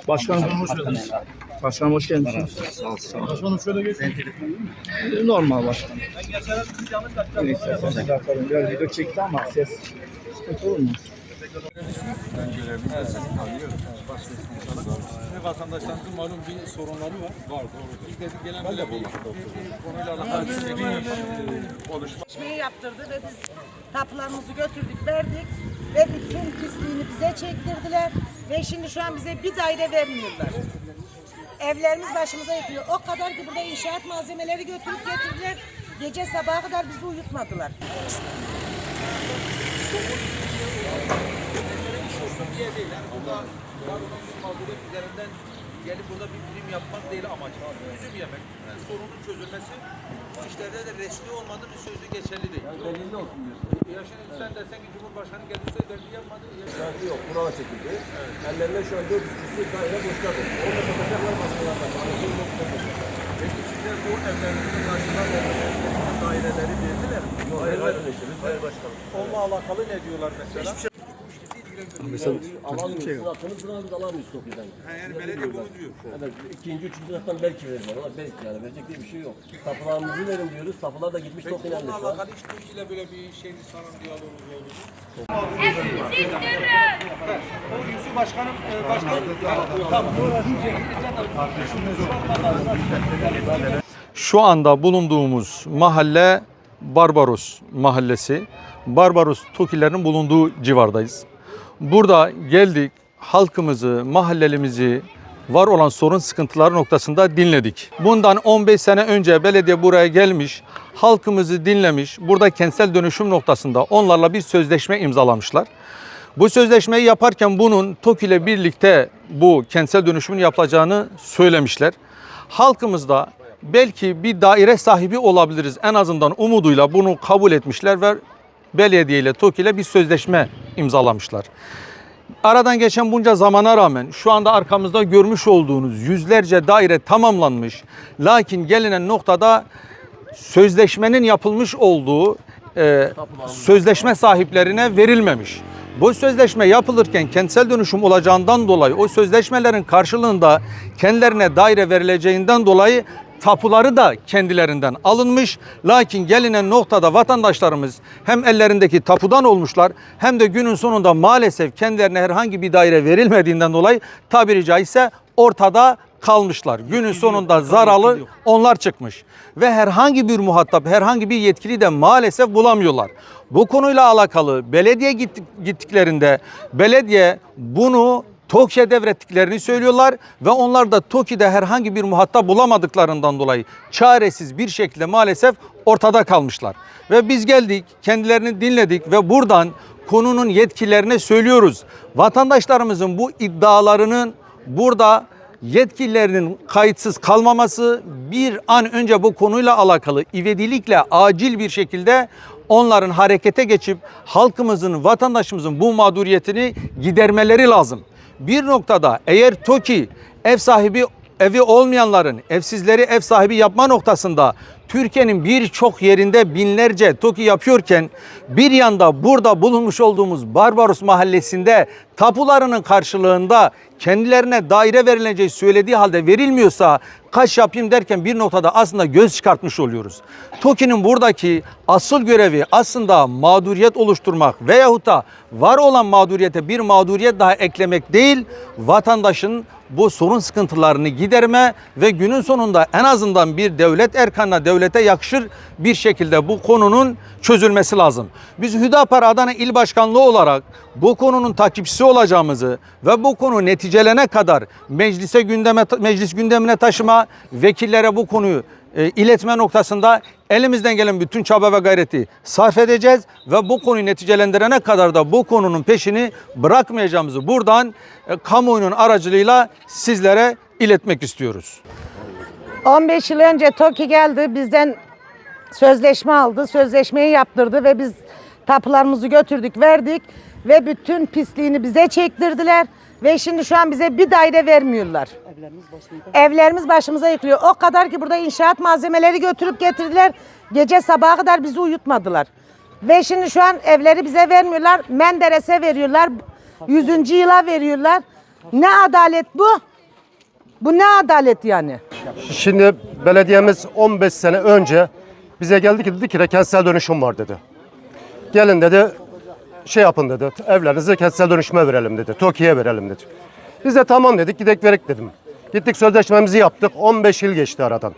Başkanım hoş geldiniz. Başkanım hoş geldiniz. Sağ ol. Başkanım şöyle geçin. Normal başkanım. Neyse, biraz video çekti ama ses sıkıntı olur mu? Ben görevimi tanıyorum. Vatandaşlarımızın malum bir sorunları var. Var, doğru. Biz dedik gelen böyle bir konuyla alakalı Çalışmayı yaptırdı ve biz tapularımızı götürdük, verdik ve bütün pisliğini bize çektirdiler ve şimdi şu an bize bir daire vermiyorlar. Evlerimiz başımıza yıkıyor. O kadar ki burada inşaat malzemeleri götürüp getirdiler. Gece sabaha kadar bizi uyutmadılar. Üzerinden gelip burada bir prim yapmak değil amaç. Üzüm yemek. Yani sorunun çözülmesi bu işlerde de resmi olmadığı bir sözü geçerli değil. Yani belirli olsun diyorsun. Ya şimdi sen dersen ki Cumhurbaşkanı gelirse belli yapmadı. Şartı yok. Kurala çekildi. Evet. Ellerine şu an 400 kişilik daire boşladı. Orada kapatacaklar başkalarına. Peki sizler bu evlerinizin karşılarında daireleri verdiler mi? Hayır başkanım. Onunla alakalı ne diyorlar mesela? Hiçbir şey Mesela alamıyorsun. Hakkını sıra biz alamıyoruz Tokyo'dan. yani belediye bunu diyor. Evet. İkinci, üçüncü sınıftan belki verirler. Ama belki yani. Verecek diye bir şey yok. Tapularımızı verin diyoruz. Tapular da gitmiş Peki Tokyo'dan onunla şu an. alakalı hiç Türkiye ile böyle bir şeyin sanım diyaloğunuz oldu mu? Yusuf Başkanım, Şu anda bulunduğumuz mahalle Barbaros Mahallesi. Barbaros TOKİ'lerin bulunduğu civardayız. Burada geldik, halkımızı, mahallelimizi, var olan sorun sıkıntıları noktasında dinledik. Bundan 15 sene önce belediye buraya gelmiş, halkımızı dinlemiş, burada kentsel dönüşüm noktasında onlarla bir sözleşme imzalamışlar. Bu sözleşmeyi yaparken bunun TOKİ ile birlikte bu kentsel dönüşümün yapılacağını söylemişler. Halkımız da belki bir daire sahibi olabiliriz en azından umuduyla bunu kabul etmişler ve belediye ile TOKİ ile bir sözleşme imzalamışlar. Aradan geçen bunca zamana rağmen şu anda arkamızda görmüş olduğunuz yüzlerce daire tamamlanmış. Lakin gelinen noktada sözleşmenin yapılmış olduğu sözleşme sahiplerine verilmemiş. Bu sözleşme yapılırken kentsel dönüşüm olacağından dolayı o sözleşmelerin karşılığında kendilerine daire verileceğinden dolayı tapuları da kendilerinden alınmış. Lakin gelinen noktada vatandaşlarımız hem ellerindeki tapudan olmuşlar hem de günün sonunda maalesef kendilerine herhangi bir daire verilmediğinden dolayı tabiri caizse ortada kalmışlar. Günün sonunda zararlı onlar çıkmış. Ve herhangi bir muhatap, herhangi bir yetkili de maalesef bulamıyorlar. Bu konuyla alakalı belediye gittiklerinde belediye bunu TOKİ'ye devrettiklerini söylüyorlar ve onlar da TOKİ'de herhangi bir muhatap bulamadıklarından dolayı çaresiz bir şekilde maalesef ortada kalmışlar. Ve biz geldik, kendilerini dinledik ve buradan konunun yetkililerine söylüyoruz. Vatandaşlarımızın bu iddialarının burada yetkililerinin kayıtsız kalmaması, bir an önce bu konuyla alakalı ivedilikle acil bir şekilde onların harekete geçip halkımızın, vatandaşımızın bu mağduriyetini gidermeleri lazım. Bir noktada eğer TOKİ evi olmayanların evsizleri ev sahibi yapma noktasında Türkiye'nin birçok yerinde binlerce TOKİ yapıyorken bir yanda burada bulunmuş olduğumuz Barbaros Mahallesi'nde tapularının karşılığında kendilerine daire verileceği söylediği halde verilmiyorsa kaç yapayım derken bir noktada aslında göz çıkartmış oluyoruz. TOKİ'nin buradaki asıl görevi aslında mağduriyet oluşturmak veyahut da var olan mağduriyete bir mağduriyet daha eklemek değil, vatandaşın bu sorun sıkıntılarını giderme ve günün sonunda en azından bir devlet erkanına, devlete yakışır bir şekilde bu konunun çözülmesi lazım. Biz Hüdapar Adana İl Başkanlığı olarak bu konunun takipçisi olacağımızı ve bu konu neticelene kadar meclis gündemine taşıma, vekillere bu konuyu iletme noktasında elimizden gelen bütün çaba ve gayreti sarf edeceğiz ve bu konuyu neticelendirene kadar da bu konunun peşini bırakmayacağımızı buradan kamuoyunun aracılığıyla sizlere iletmek istiyoruz. 15 yıl önce TOKİ geldi, bizden sözleşme aldı, sözleşmeyi yaptırdı ve biz tapularımızı götürdük, verdik ve bütün pisliğini bize çektirdiler ve şimdi şu an bize bir daire vermiyorlar. Evlerimiz başımıza yıkılıyor. O kadar ki burada inşaat malzemeleri götürüp getirdiler. Gece sabaha kadar bizi uyutmadılar. Ve şimdi şu an evleri bize vermiyorlar. Menderes'e veriyorlar. 100. yıla veriyorlar. Ne adalet bu? Bu ne adalet yani? Şimdi belediyemiz 15 sene önce bize geldi ki dedi ki kentsel dönüşüm var dedi. Gelin dedi şey yapın dedi. Evlerinizi kentsel dönüşüme verelim dedi. TOKİ'ye verelim dedi. Biz de tamam dedik gidek verek dedim. Gittik sözleşmemizi yaptık. 15 yıl geçti aradan.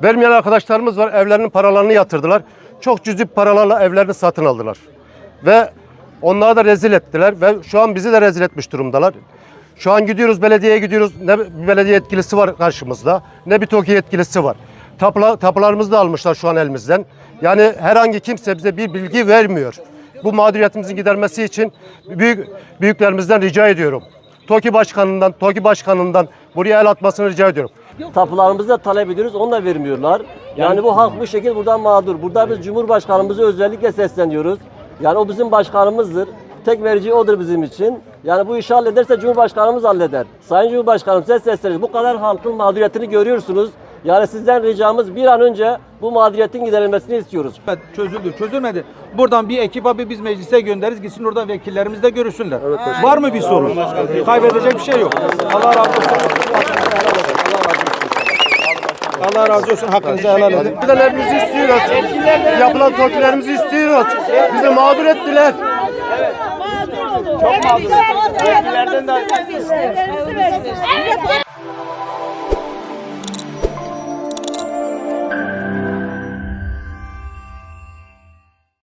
Vermeyen arkadaşlarımız var. Evlerinin paralarını yatırdılar. Çok cüzi paralarla evlerini satın aldılar. Ve onları da rezil ettiler ve şu an bizi de rezil etmiş durumdalar. Şu an gidiyoruz belediyeye gidiyoruz. Ne bir belediye yetkilisi var karşımızda ne bir TOKİ yetkilisi var. Tapularımızı da almışlar şu an elimizden. Yani herhangi kimse bize bir bilgi vermiyor. Bu mağduriyetimizin gidermesi için büyüklerimizden rica ediyorum. TOKİ başkanından buraya el atmasını rica ediyorum. Tapularımızı da talep ediyoruz, onu da vermiyorlar. Yani bu halk bu şekilde buradan mağdur. Burada biz Cumhurbaşkanımıza özellikle sesleniyoruz. Yani o bizim başkanımızdır. Tek verici odur bizim için. Yani bu işi hallederse Cumhurbaşkanımız halleder. Sayın Cumhurbaşkanım size sesleniyoruz. Bu kadar halkın mağduriyetini görüyorsunuz. Yani sizden ricamız bir an önce bu mağduriyetin giderilmesini istiyoruz. Evet, çözüldü, çözülmedi. Buradan bir ekip abi biz meclise göndeririz, gitsin orada vekillerimiz de görüşsünler. Var mı bir sorun? Kaybedecek bir şey yok. Allah razı olsun. Allah razı olsun. Hakkınızı helal edin. Yetkililerimizi istiyoruz. Yapılan TOKİ'lerimizi istiyoruz. Bizi mağdur ettiler. Çok mağdur. Vergilerden de